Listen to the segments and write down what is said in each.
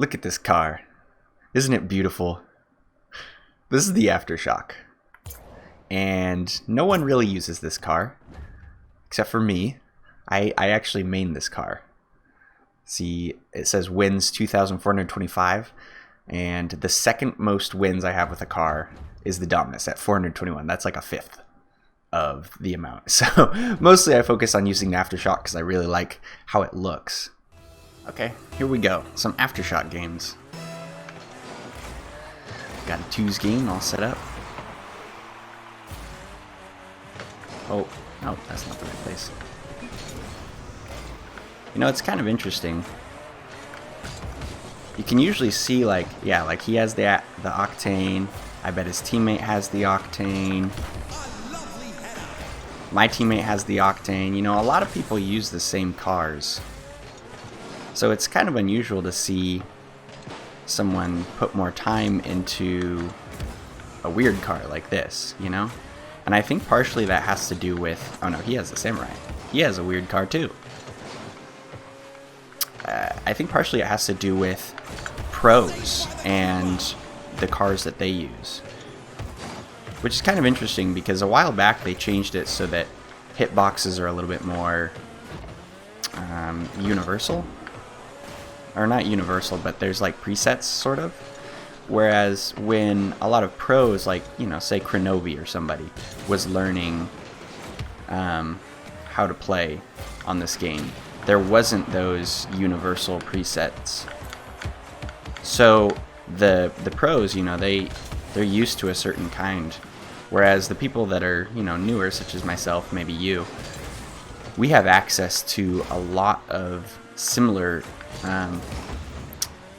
Look at this car. Isn't it beautiful? This is the Aftershock. And no one really uses this car. Except for me. I actually main this car. See, it says wins 2,425. And the second most wins I have with a car is the Dominus at 421. That's like a fifth of the amount. So mostly I focus on using the Aftershock because I really like how it looks. Okay, here we go. Some Aftershock games. Got a 2's game all set up. Oh, no, that's not the right place. You know, it's kind of interesting. You can usually see, like, yeah, like he has the Octane. I bet his teammate has the Octane. My teammate has the Octane. You know, a lot of people use the same cars. So it's kind of unusual to see someone put more time into a weird car like this, you know? And I think partially that has to do with... Oh no, he has the Samurai. He has a weird car too. I think partially it has to do with pros and the cars that they use. Which is kind of interesting because a while back they changed it so that hitboxes are a little bit more universal. Or not universal, but there's like presets, sort of. Whereas when a lot of pros, like, you know, say Kronovi or somebody, was learning how to play on this game, there wasn't those universal presets. So the pros, you know, they're used to a certain kind. Whereas the people that are, you know, newer, such as myself, maybe you, we have access to a lot of similar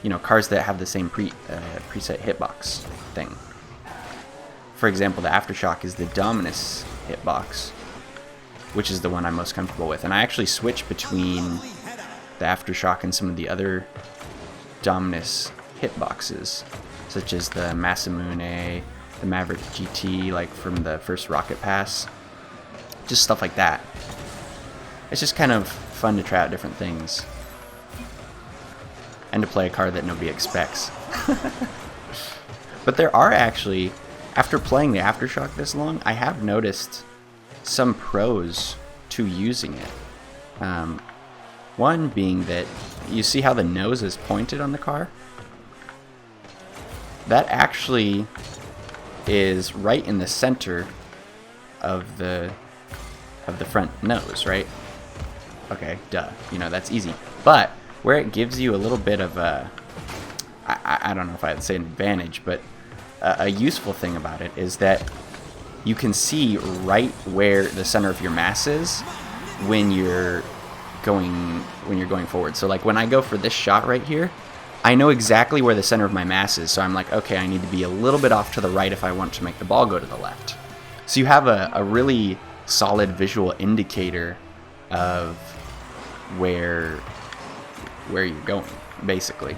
you know, cars that have the same preset hitbox thing. For example, the Aftershock is the Dominus hitbox, which is the one I'm most comfortable with. And I actually switch between the Aftershock and some of the other Dominus hitboxes, such as the Masamune, the Maverick GT, like from the first Rocket Pass. Just stuff like that. It's just kind of fun to try out different things. And to play a card that nobody expects. But there are actually, after playing the Aftershock this long, I have noticed some pros to using it. One being that, you see how the nose is pointed on the car? That actually is right in the center of the front nose, right? Okay, duh. You know, that's easy. But where it gives you a little bit of a, I don't know if I'd say an advantage, but a useful thing about it is that you can see right where the center of your mass is when you're going forward. So like when I go for this shot right here, I know exactly where the center of my mass is. So I'm like, okay, I need to be a little bit off to the right if I want to make the ball go to the left. So you have a really solid visual indicator of where you're going, basically.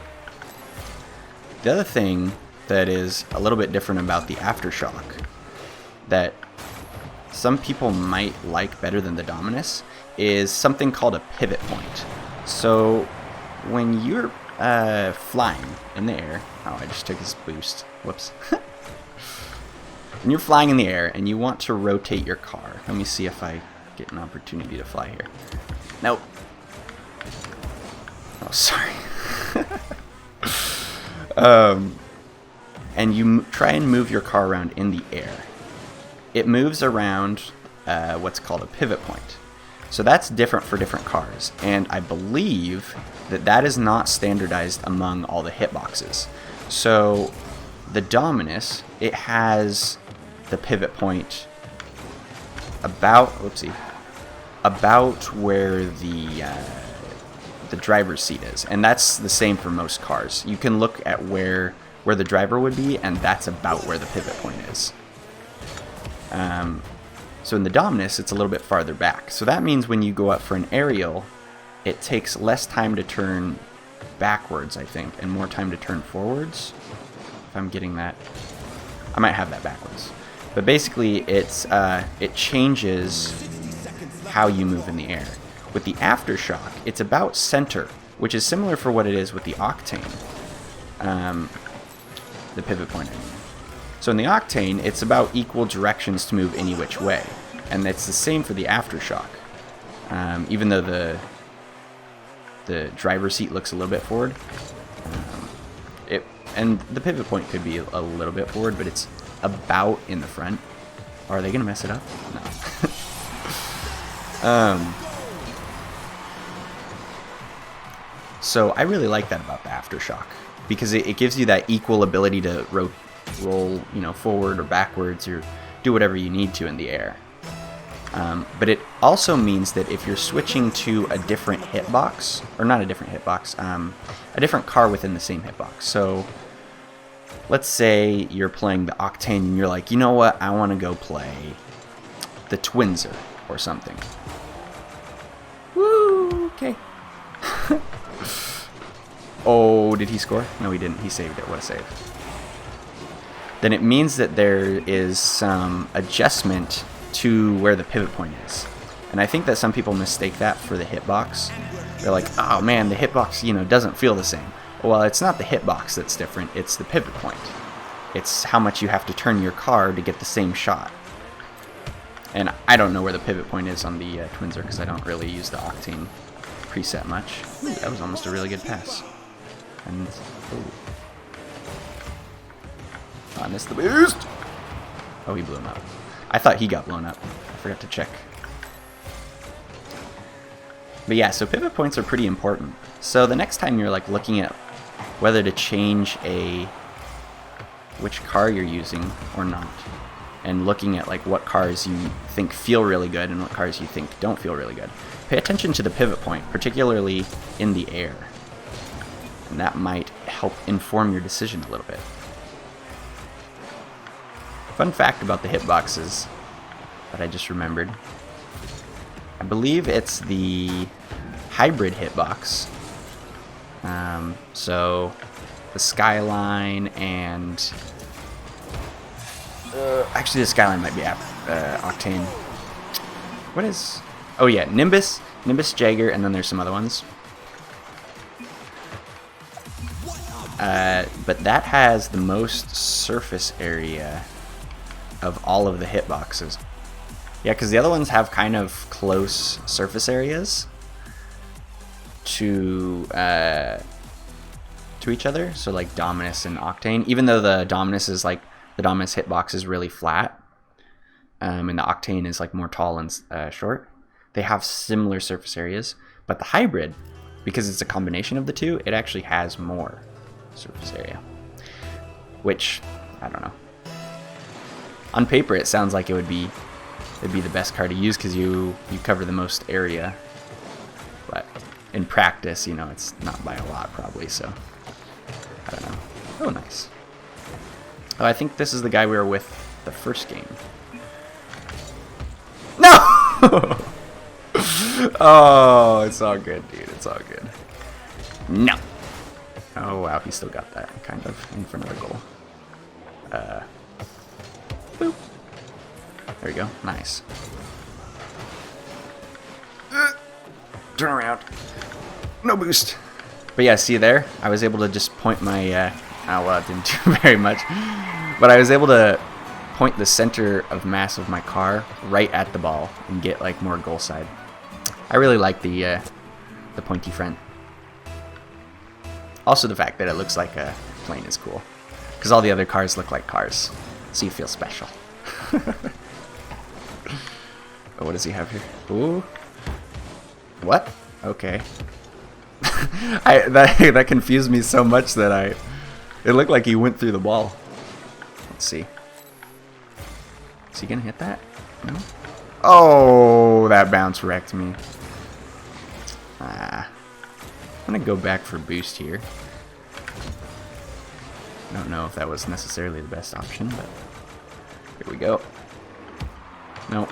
The other thing that is a little bit different about the Aftershock that some people might like better than the Dominus is something called a pivot point. So when you're flying in the air, oh, I just took his boost, whoops. When you're flying in the air and you want to rotate your car, let me see if I get an opportunity to fly here. Nope. Oh, sorry. And you try and move your car around in the air. It moves around what's called a pivot point. So that's different for different cars. And I believe that that is not standardized among all the hitboxes. So the Dominus, it has the pivot point about where the driver's seat is, and that's the same for most cars. You can look at where the driver would be, and that's about where the pivot point is. So in the Dominus, it's a little bit farther back. So that means when you go up for an aerial, it takes less time to turn backwards, I think, and more time to turn forwards. If I'm getting that, I might have that backwards. But basically, it changes how you move in the air. With the Aftershock, it's about center, which is similar for what it is with the Octane. The pivot point, I mean. So in the Octane, it's about equal directions to move any which way. And it's the same for the Aftershock. Even though the driver's seat looks a little bit forward. And the pivot point could be a little bit forward, but it's about in the front. Are they going to mess it up? No. So I really like that about the Aftershock, because it gives you that equal ability to roll, forward or backwards or do whatever you need to in the air. But it also means that if you're switching to a different hitbox, or not a different hitbox, a different car within the same hitbox. So let's say you're playing the Octane and you're like, you know what, I want to go play the Twinzer or something. Woo, okay. Oh, did he score? No, he didn't. He saved it. What a save. Then it means that there is some adjustment to where the pivot point is. And I think that some people mistake that for the hitbox. They're like, oh man, the hitbox, doesn't feel the same. Well, it's not the hitbox that's different, it's the pivot point. It's how much you have to turn your car to get the same shot. And I don't know where the pivot point is on the Twinzer, because I don't really use the Octane preset much. Ooh, that was almost a really good pass. And, I missed the boost! Oh, he blew him up. I thought he got blown up. I forgot to check. But yeah, so pivot points are pretty important. So the next time you're like looking at whether to change which car you're using or not, and looking at like what cars you think feel really good and what cars you think don't feel really good, pay attention to the pivot point, particularly in the air. And that might help inform your decision a little bit. Fun fact about the hitboxes that I just remembered. I believe it's the hybrid hitbox. So the Skyline and actually the Skyline might be Octane. What is? Oh yeah, Nimbus, Jaeger, and then there's some other ones. But that has the most surface area of all of the hitboxes. Yeah, because the other ones have kind of close surface areas to each other. So like Dominus and Octane, even though the Dominus hitbox is really flat, and the Octane is like more tall and short, they have similar surface areas. But the hybrid, because it's a combination of the two, it actually has more surface area, which I don't know. On paper, it sounds like it'd be the best car to use because you cover the most area, but in practice, it's not by a lot probably. So I don't know. Oh, nice. Oh, I think this is the guy we were with the first game. No! Oh, it's all good, dude. It's all good. No. Oh wow, he still got that kind of in front of the goal. Boop. There we go. Nice. Turn around. No boost. But yeah, see there? I was able to just point my... oh, well, it didn't do very much. But I was able to point the center of mass of my car right at the ball and get like more goal side. I really like the pointy front. Also the fact that it looks like a plane is cool. Because all the other cars look like cars. So you feel special. Oh, what does he have here? Ooh. What? Okay. That confused me so much that it looked like he went through the ball. Let's see. Is he gonna hit that? No? Oh, that bounce wrecked me. I'm gonna go back for boost here. I don't know if that was necessarily the best option, but here we go. Nope.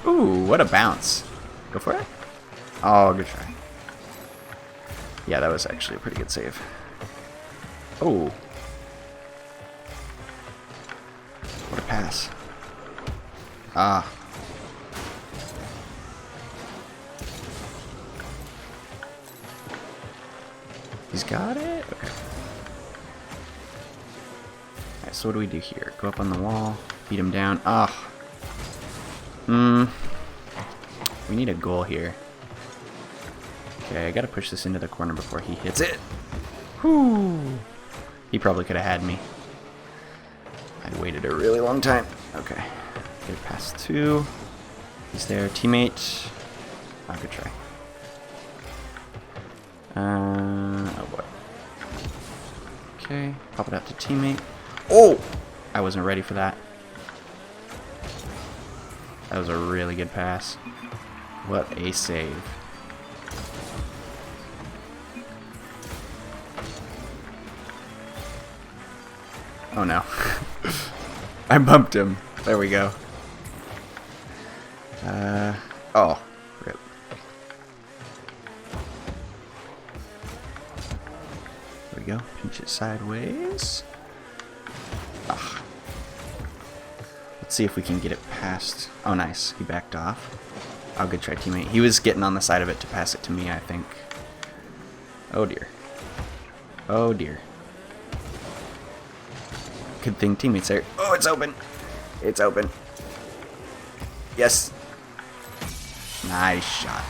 Ooh, what a bounce. Go for it. Oh, good try. Yeah, that was actually a pretty good save. Oh. What a pass. Ah. He's got it? Okay. so what do we do here? Go up on the wall, beat him down. Ah. We need a goal here. Okay, I gotta push this into the corner before he hits it. Whoo! He probably could have had me. I waited a really long time. Okay. Get it past 2. He's there. Teammate. Oh, good try. Oh boy. Okay. Pop it out to teammate. Oh! I wasn't ready for that. That was a really good pass. What a save. Oh no. I bumped him. There we go. Oh. Rip. There we go. Pinch it sideways. Ah. Let's see if we can get it past. Oh, nice. He backed off. Oh, good try, teammate. He was getting on the side of it to pass it to me, I think. Oh, dear. Oh, dear. Good thing teammates there. Oh, it's open. It's open. Yes. Nice shot.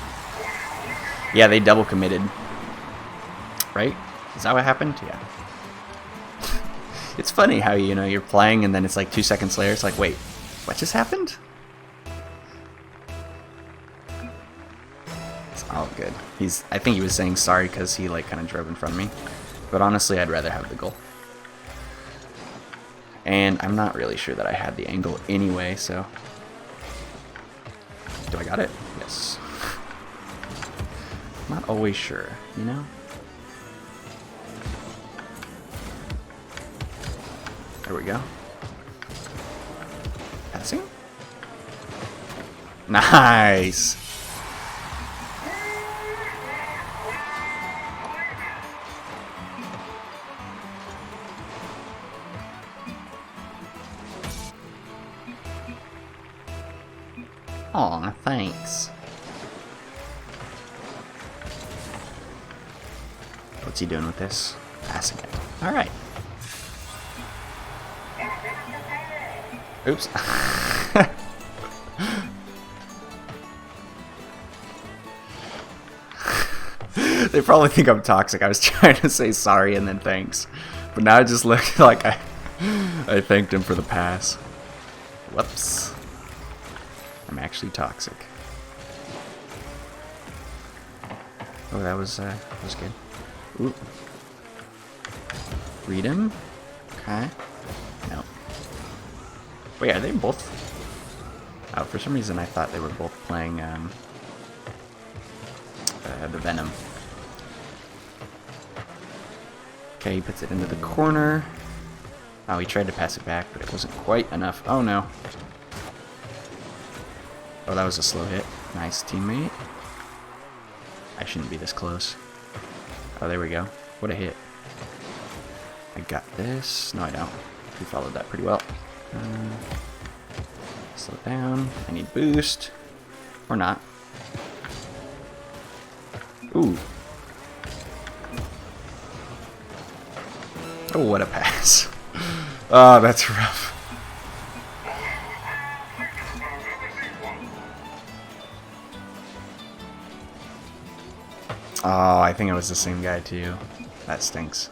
Yeah, they double committed. Right? Is that what happened? Yeah. It's funny how, you know, you're playing and then it's like 2 seconds later, it's like, wait, what just happened? It's all good. I think he was saying sorry because he like kind of drove in front of me. But honestly, I'd rather have the goal. And I'm not really sure that I had the angle anyway, so... Do I got it? Yes. Not always sure, you know? There we go. Passing? Nice! Aw, thanks. What's he doing with this? Passing it. Alright. Oops. They probably think I'm toxic. I was trying to say sorry and then thanks. But now it just looked like I thanked him for the pass. Whoops. I'm actually toxic. Oh, that was good. Ooh. Read him. Okay. No. Wait, are they both? Oh, for some reason I thought they were both playing the Venom. Okay, he puts it into the corner. Oh, he tried to pass it back, but it wasn't quite enough. Oh no. Oh, that was a slow hit. Nice, teammate. I shouldn't be this close. Oh, there we go. What a hit. I got this. No, I don't. We followed that pretty well. Slow down. I need boost. Or not. Ooh. Oh, what a pass. Oh, that's rough. Oh, I think it was the same guy too. That stinks.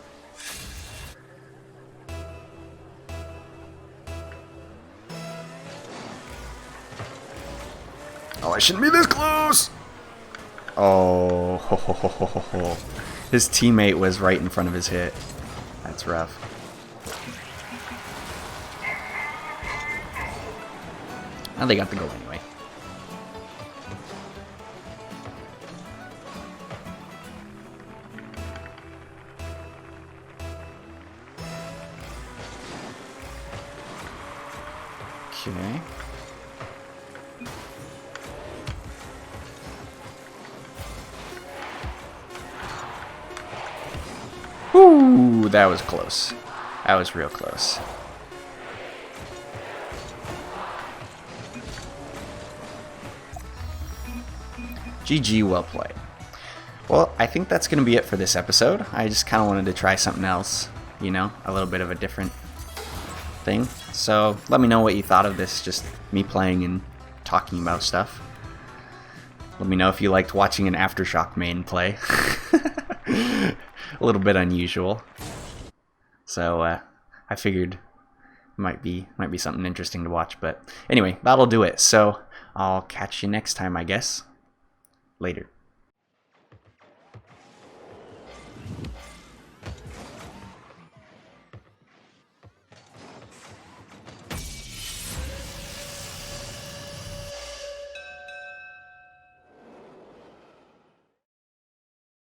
Oh, I shouldn't be this close! Oh, ho, ho, ho, ho, ho, ho. His teammate was right in front of his hit. That's rough. Oh, they got the goal anyway. Okay. Ooh, that was close. That was real close. GG, well played. Well, I think that's going to be it for this episode. I just kind of wanted to try something else, you know, a little bit of a different thing. So let me know what you thought of this, just me playing and talking about stuff. Let me know if you liked watching an Aftershock main play. A little bit unusual. So I figured it might be something interesting to watch. But anyway, that'll do it. So I'll catch you next time, I guess. Later.